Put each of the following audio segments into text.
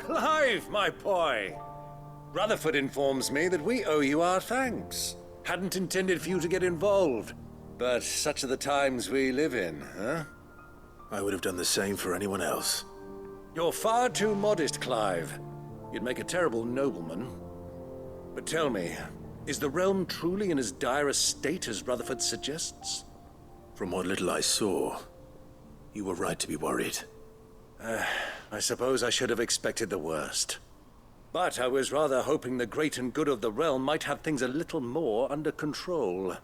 Clive, my boy! Rutherford informs me that we owe you our thanks. Hadn't intended for you to get involved, but such are the times we live in, huh? I would have done the same for anyone else. You're far too modest, Clive. You'd make a terrible nobleman. But tell me, is the realm truly in as dire a state as Rutherford suggests? From what little I saw, you were right to be worried. I suppose I should have expected the worst. But I was rather hoping the great and good of the realm might have things a little more under control.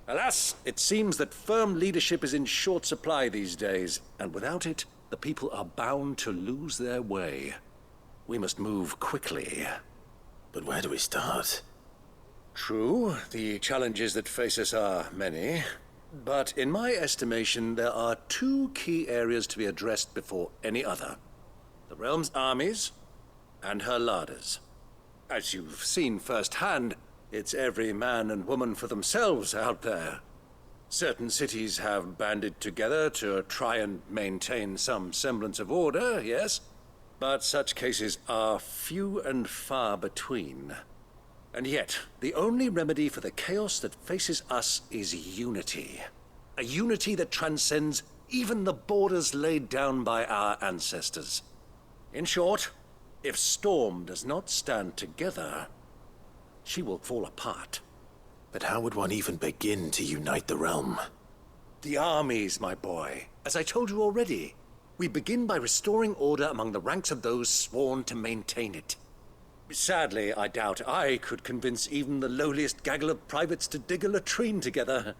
Alas, it seems that firm leadership is in short supply these days, and without it, the people are bound to lose their way. We must move quickly. But where do we start? True, the challenges that face us are many. But in my estimation, there are two key areas to be addressed before any other. The realm's armies and her larders. As you've seen firsthand, it's every man and woman for themselves out there. Certain cities have banded together to try and maintain some semblance of order, yes? But such cases are few and far between. And yet, the only remedy for the chaos that faces us is unity. A unity that transcends even the borders laid down by our ancestors. In short, if Storm does not stand together, she will fall apart. But how would one even begin to unite the realm? The armies, my boy. As I told you already, we begin by restoring order among the ranks of those sworn to maintain it. Sadly, I doubt I could convince even the lowliest gaggle of privates to dig a latrine together.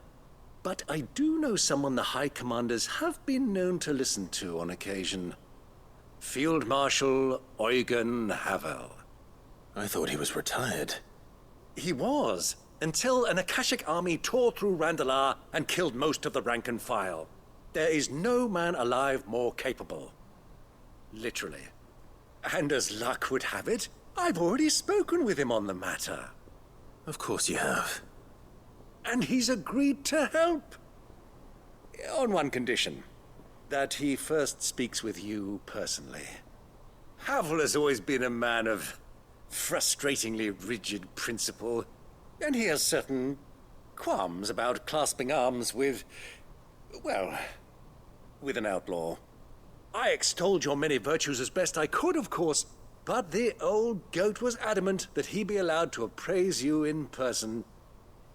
But I do know someone the High Commanders have been known to listen to on occasion. Field Marshal Eugen Havel. I thought he was retired. He was, until an Akashic army tore through Randalar and killed most of the rank and file. There is no man alive more capable. Literally. And as luck would have it, I've already spoken with him on the matter. Of course you have. And he's agreed to help. On one condition. That he first speaks with you personally. Havel has always been a man of frustratingly rigid principle, and he has certain qualms about clasping arms with, well, with an outlaw. I extolled your many virtues as best I could, of course, but the old goat was adamant that he be allowed to appraise you in person.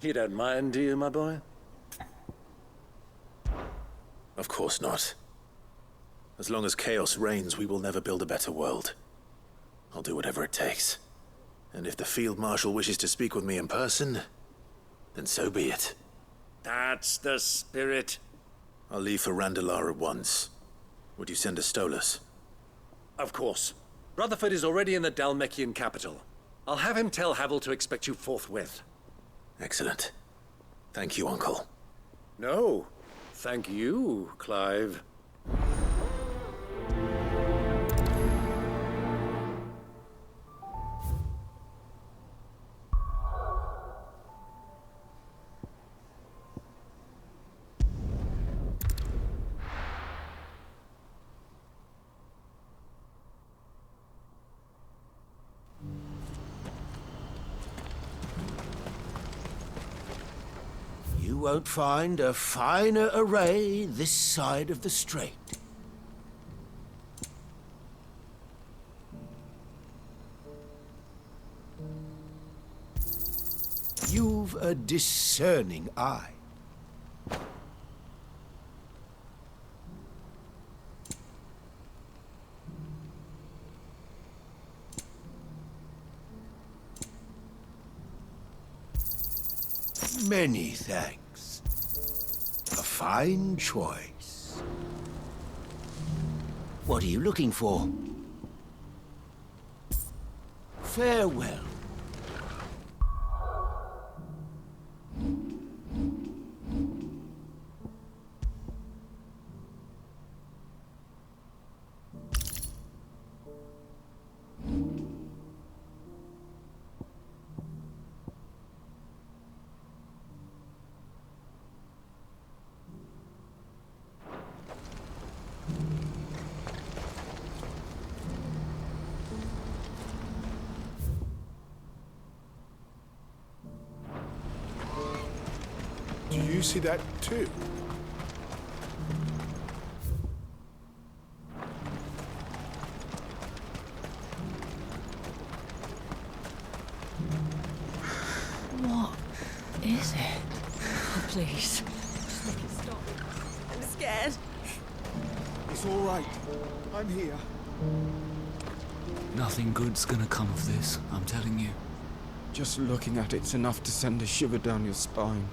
You don't mind, do you, my boy? Of course not. As long as chaos reigns, we will never build a better world. I'll do whatever it takes. And if the Field Marshal wishes to speak with me in person, then so be it. That's the spirit. I'll leave for Randalar at once. Would you send a Stolas? Of course. Rutherford is already in the Dalmekian capital. I'll have him tell Havel to expect you forthwith. Excellent. Thank you, Uncle. No, thank you, Clive. You won't find a finer array this side of the strait. You've a discerning eye. Many thanks. A fine choice. What are you looking for? Farewell. you see that too? What is it? Oh, please. Just make it stop. I'm scared. It's all right. I'm here. Nothing good's gonna come of this, I'm telling you. Just looking at it's enough to send a shiver down your spine.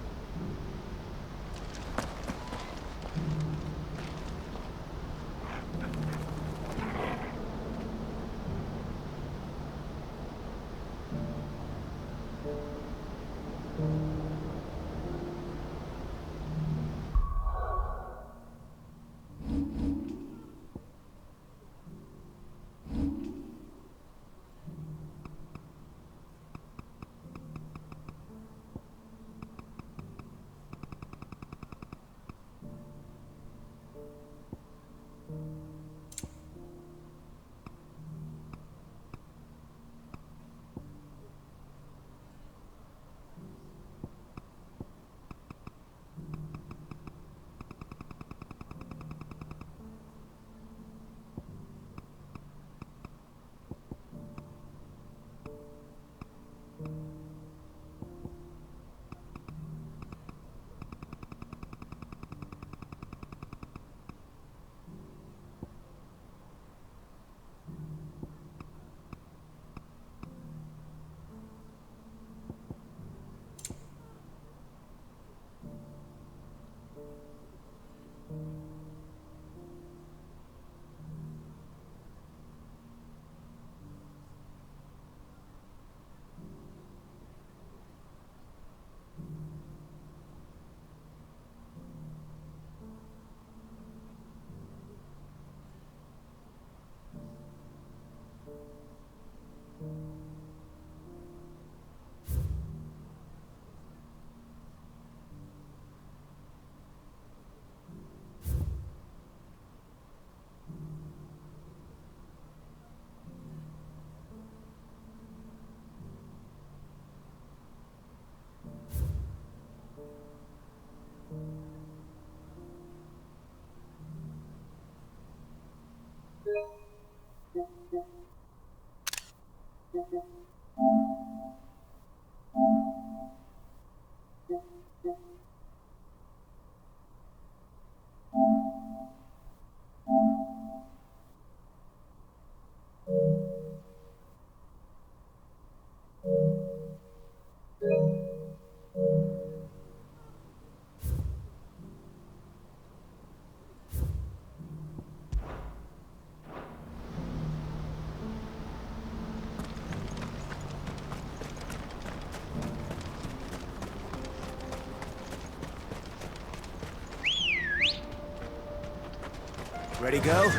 Ready, go?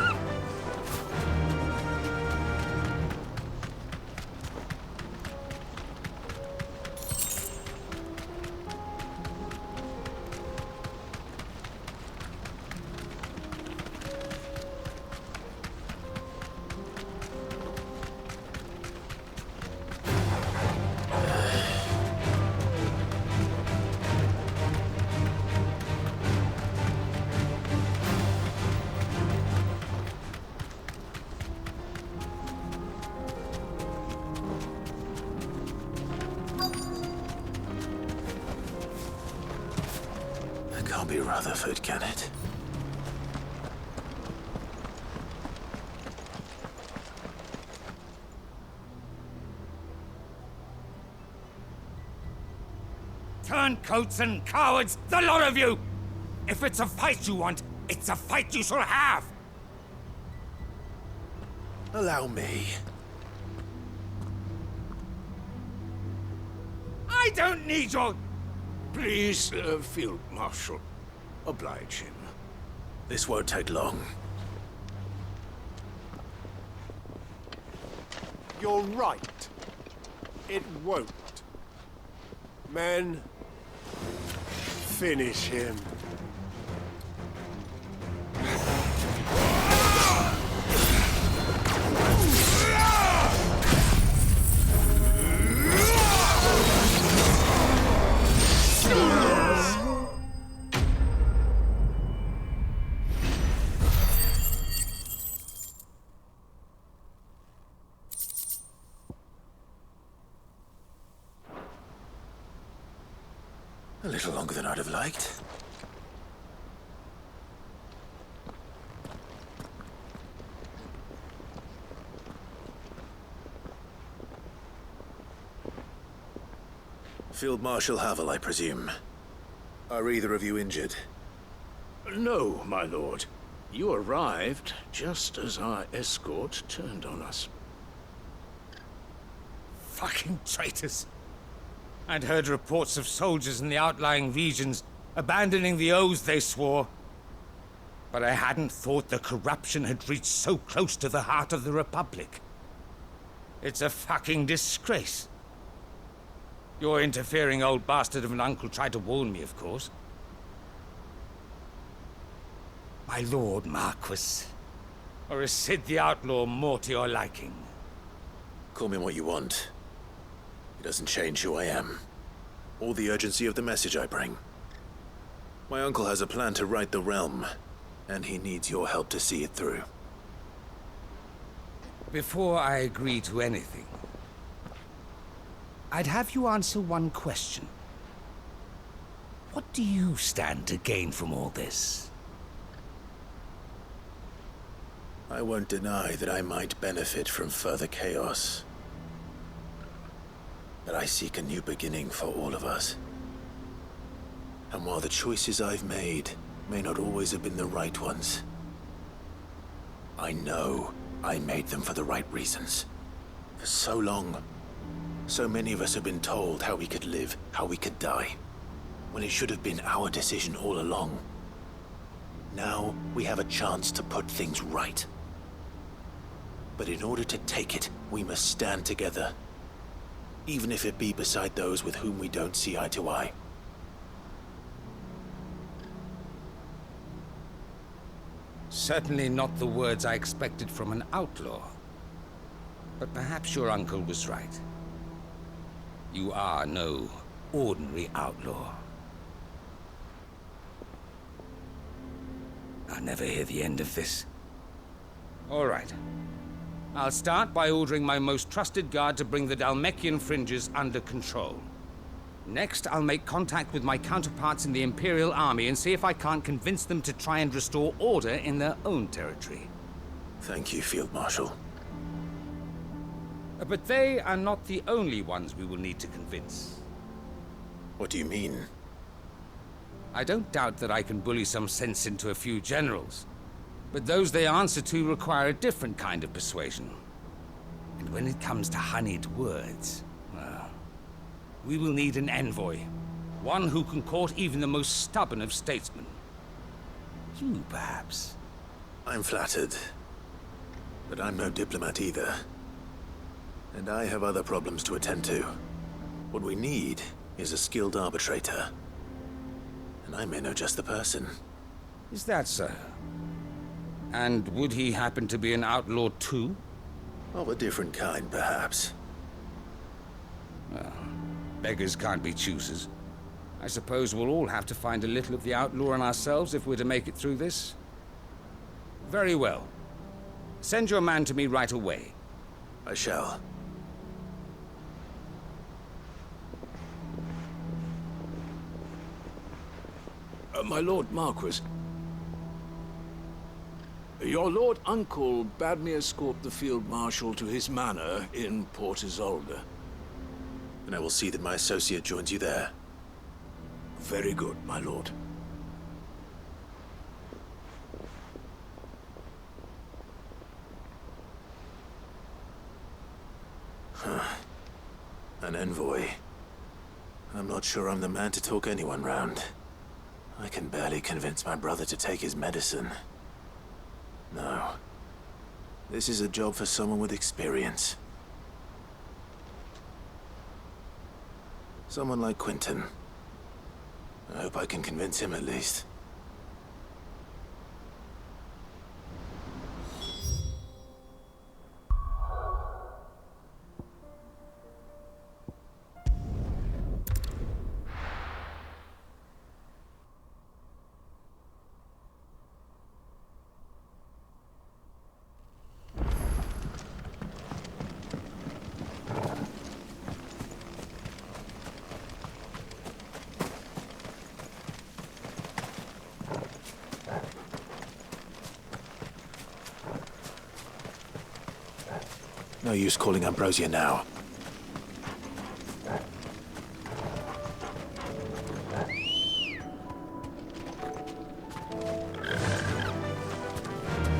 Can't be Rutherford, can it? Turncoats and cowards, the lot of you! If it's a fight you want, it's a fight you shall have! Allow me. I don't need your... Please, Field Marshal, oblige him. This won't take long. You're right. It won't. Men, finish him. A little longer than I'd have liked. Field Marshal Havel, I presume. Are either of you injured? No, my lord. You arrived just as our escort turned on us. Fucking traitors. I'd heard reports of soldiers in the outlying regions abandoning the oaths they swore. But I hadn't thought the corruption had reached so close to the heart of the Republic. It's a fucking disgrace. Your interfering old bastard of an uncle tried to warn me, of course. My lord Marquis. Or is Sid the Outlaw more to your liking? Call me what you want. It doesn't change who I am, or the urgency of the message I bring. My uncle has a plan to right the realm, and he needs your help to see it through. Before I agree to anything, I'd have you answer one question. What do you stand to gain from all this? I won't deny that I might benefit from further chaos. But I seek a new beginning for all of us. And while the choices I've made may not always have been the right ones, I know I made them for the right reasons. For so long, so many of us have been told how we could live, how we could die, when it should have been our decision all along. Now we have a chance to put things right. But in order to take it, we must stand together. Even if it be beside those with whom we don't see eye to eye. Certainly not the words I expected from an outlaw. But perhaps your uncle was right. You are no ordinary outlaw. I'll never hear the end of this. All right. I'll start by ordering my most trusted guard to bring the Dhalmekian fringes under control. Next, I'll make contact with my counterparts in the Imperial Army and see if I can't convince them to try and restore order in their own territory. Thank you, Field Marshal. But they are not the only ones we will need to convince. What do you mean? I don't doubt that I can bully some sense into a few generals. But those they answer to require a different kind of persuasion. And when it comes to honeyed words, well, we will need an envoy. One who can court even the most stubborn of statesmen. You, perhaps. I'm flattered. But I'm no diplomat either. And I have other problems to attend to. What we need is a skilled arbitrator. And I may know just the person. Is that so? And would he happen to be an outlaw too? Of a different kind, perhaps. Well, beggars can't be choosers. I suppose we'll all have to find a little of the outlaw in ourselves if we're to make it through this. Very well. Send your man to me right away. I shall. My Lord Marquis. Your Lord Uncle bade me escort the Field Marshal to his manor in Port Isolde. And I will see that my associate joins you there. Very good, my lord. An envoy. I'm not sure I'm the man to talk anyone round. I can barely convince my brother to take his medicine. No. This is a job for someone with experience. Someone like Quentin. I hope I can convince him at least. No use calling Ambrosia now.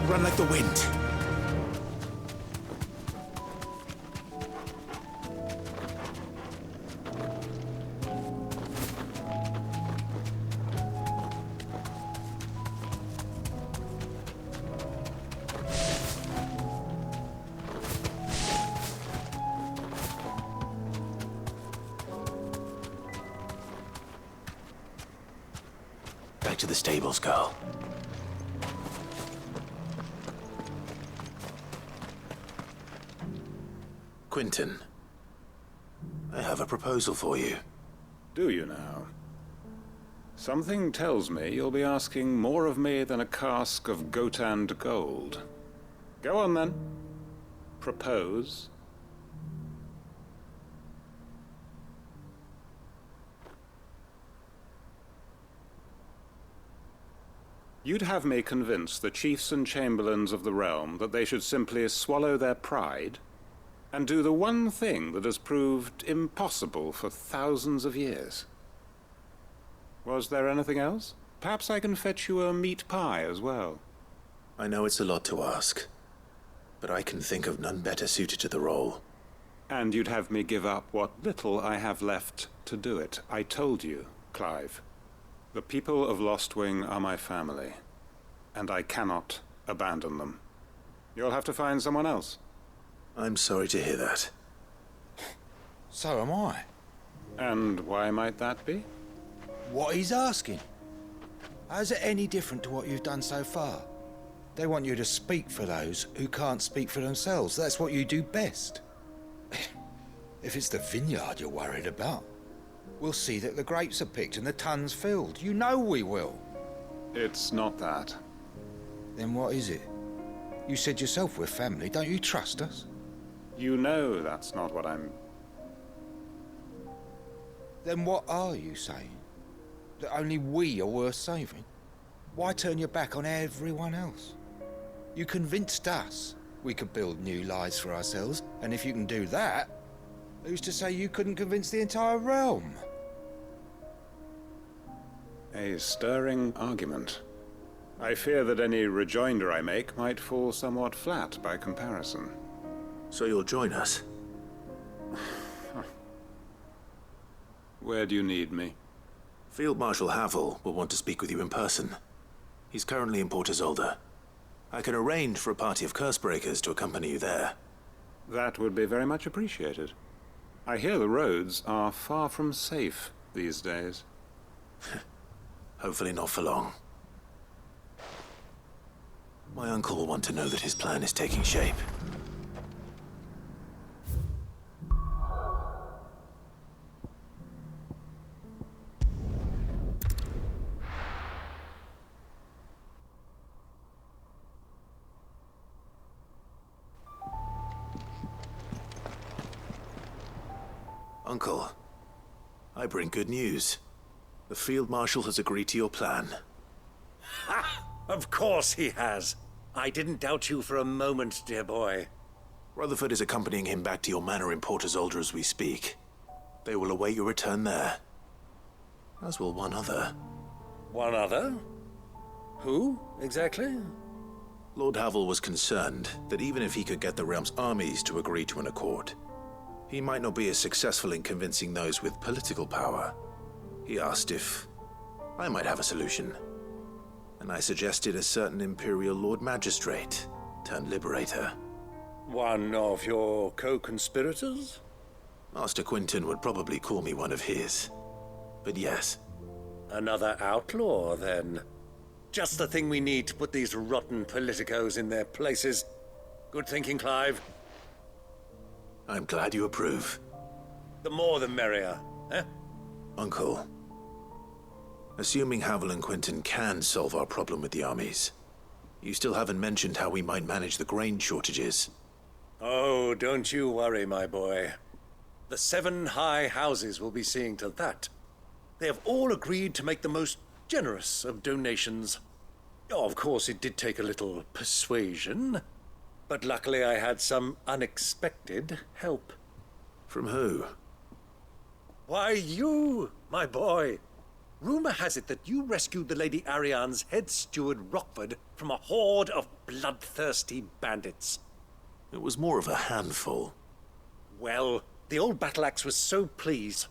Run like the wind. Back to the stables, girl. Quentin, I have a proposal for you. Do you now? Something tells me you'll be asking more of me than a cask of Gotand gold. Go on then. Propose. You'd have me convince the chiefs and chamberlains of the realm that they should simply swallow their pride and do the one thing that has proved impossible for thousands of years. Was there anything else? Perhaps I can fetch you a meat pie as well. I know it's a lot to ask, but I can think of none better suited to the role. And you'd have me give up what little I have left to do it. I told you, Clive. The people of Lostwing are my family, and I cannot abandon them. You'll have to find someone else. I'm sorry to hear that. So am I. And why might that be? What he's asking. How's it any different to what you've done so far? They want you to speak for those who can't speak for themselves. That's what you do best. If it's the vineyard you're worried about, we'll see that the grapes are picked and the tons filled. You know we will. It's not that. Then what is it? You said yourself we're family. Don't you trust us? You know that's not what I'm... Then what are you saying? That only we are worth saving? Why turn your back on everyone else? You convinced us we could build new lives for ourselves, and if you can do that, who's to say you couldn't convince the entire realm? A stirring argument. I fear that any rejoinder I make might fall somewhat flat by comparison. So you'll join us? Where do you need me? Field Marshal Havel will want to speak with you in person. He's currently in Port Isolde. I can arrange for a party of Cursebreakers to accompany you there. That would be very much appreciated. I hear the roads are far from safe these days. Hopefully not for long. My uncle will want to know that his plan is taking shape. Uncle, I bring good news. The Field Marshal has agreed to your plan. Ha! Of course he has. I didn't doubt you for a moment, dear boy. Rutherford is accompanying him back to your manor in Port Isolde as we speak. They will await your return there. As will one other. One other? Who, exactly? Lord Havel was concerned that even if he could get the realm's armies to agree to an accord, he might not be as successful in convincing those with political power. He asked if I might have a solution, and I suggested a certain Imperial Lord Magistrate turned Liberator. One of your co-conspirators? Master Quentin would probably call me one of his, but yes. Another outlaw, then. Just the thing we need to put these rotten politicos in their places. Good thinking, Clive. I'm glad you approve. The more the merrier, eh? Uncle, assuming Havel and Quentin can solve our problem with the armies, you still haven't mentioned how we might manage the grain shortages. Oh, don't you worry, my boy. The 7 high houses will be seeing to that. They have all agreed to make the most generous of donations. Oh, of course, it did take a little persuasion. But luckily I had some unexpected help. From who? Why, you, my boy. Rumor has it that you rescued the Lady Ariane's head steward Rockford from a horde of bloodthirsty bandits. It was more of a handful. Well, the old battle axe was so pleased.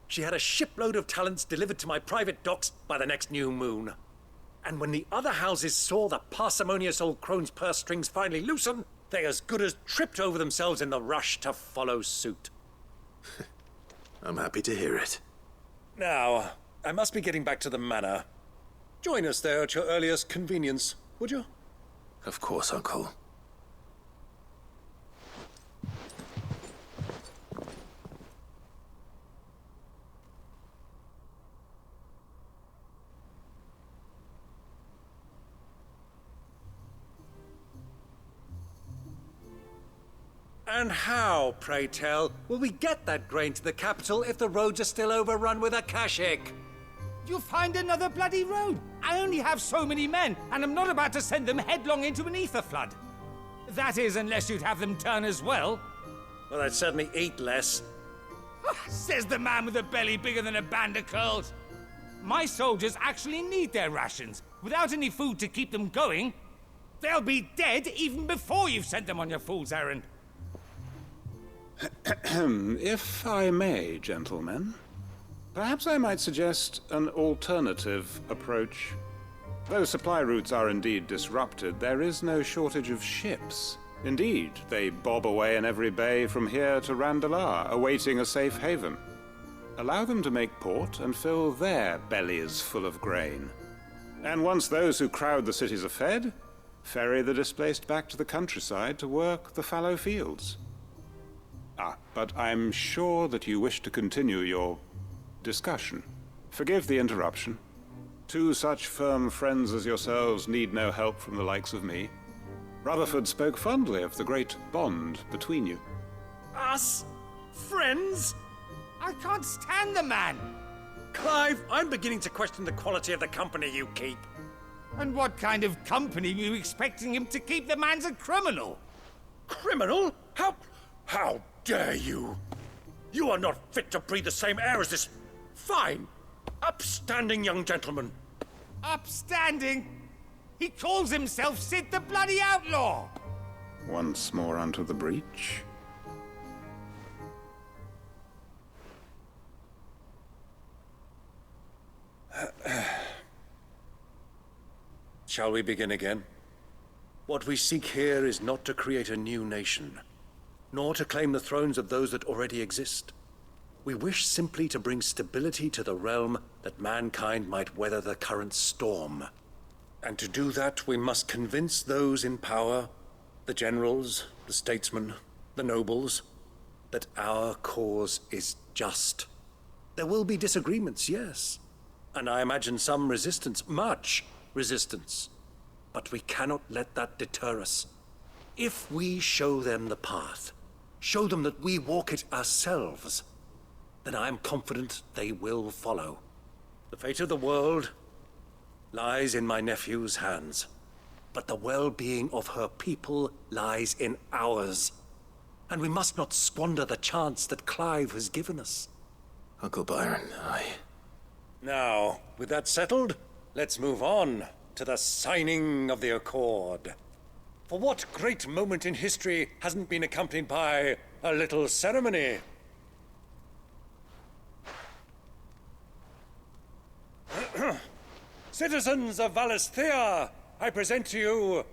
She had a shipload of talents delivered to my private docks by the next new moon. And when the other houses saw the parsimonious old crone's purse strings finally loosen, they as good as tripped over themselves in the rush to follow suit. I'm happy to hear it. Now, I must be getting back to the manor. Join us there at your earliest convenience, would you? Of course, Uncle. And how, pray tell, will we get that grain to the capital if the roads are still overrun with akashic? You'll find another bloody road. I only have so many men, and I'm not about to send them headlong into an ether flood. That is, unless you'd have them turn as well. Well, I'd certainly eat less. Says the man with a belly bigger than a band of curls. My soldiers actually need their rations. Without any food to keep them going, they'll be dead even before you've sent them on your fool's errand. If I may, gentlemen, perhaps I might suggest an alternative approach. Though supply routes are indeed disrupted, there is no shortage of ships. Indeed, they bob away in every bay from here to Randalar, awaiting a safe haven. Allow them to make port and fill their bellies full of grain. And once those who crowd the cities are fed, ferry the displaced back to the countryside to work the fallow fields. But I'm sure that you wish to continue your discussion. Forgive the interruption. Two such firm friends as yourselves need no help from the likes of me. Rutherford spoke fondly of the great bond between you. Us? Friends? I can't stand the man. Clive, I'm beginning to question the quality of the company you keep. And what kind of company were you expecting him to keep? The man's a criminal. Criminal? How dare you? You are not fit to breathe the same air as this fine, upstanding young gentleman. Upstanding? He calls himself Sid the Bloody Outlaw. Once more onto the breach. Shall we begin again? What we seek here is not to create a new nation, nor to claim the thrones of those that already exist. We wish simply to bring stability to the realm that mankind might weather the current storm. And to do that, we must convince those in power, the generals, the statesmen, the nobles, that our cause is just. There will be disagreements, yes, and I imagine some resistance, much resistance. But we cannot let that deter us. If we show them the path, show them that we walk it ourselves, then I am confident they will follow. The fate of the world lies in my nephew's hands, but the well-being of her people lies in ours. And we must not squander the chance that Clive has given us. Uncle Byron, Now, with that settled, let's move on to the signing of the Accord. For what great moment in history hasn't been accompanied by a little ceremony? Citizens of Valisthea, I present to you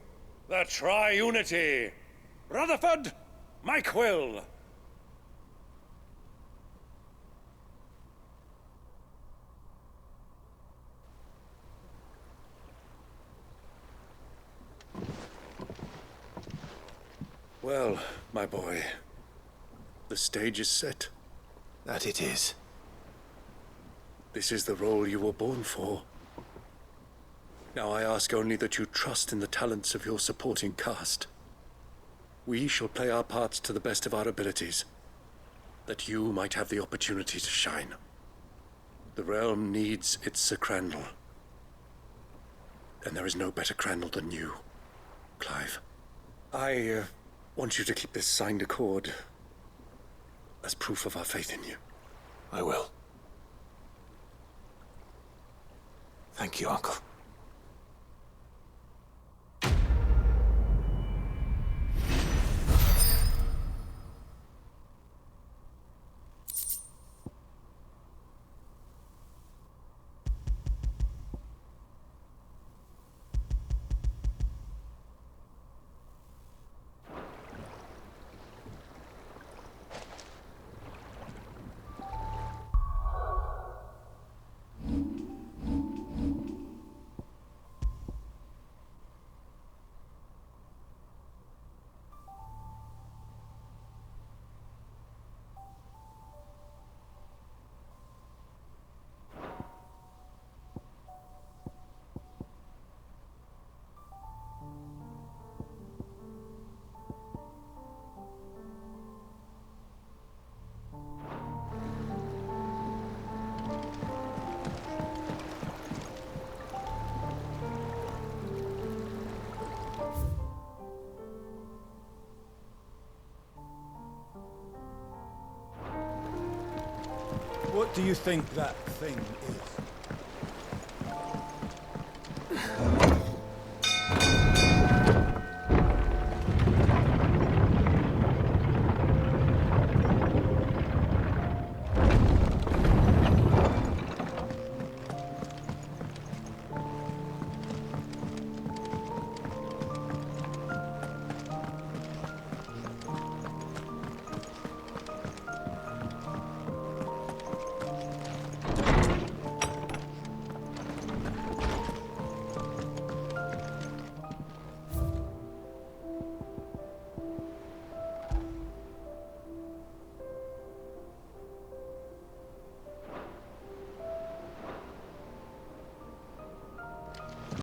the Triunity. Rutherford, Mike Will. Well, my boy, the stage is set. that it is. This is the role you were born for. Now I ask only that you trust in the talents of your supporting cast. We shall play our parts to the best of our abilities, that you might have the opportunity to shine. The realm needs its Sir Crandall, and there is no better Crandall than you, Clive. I want you to keep this signed accord as proof of our faith in you. I will. Thank you, Uncle. What do you think that thing is?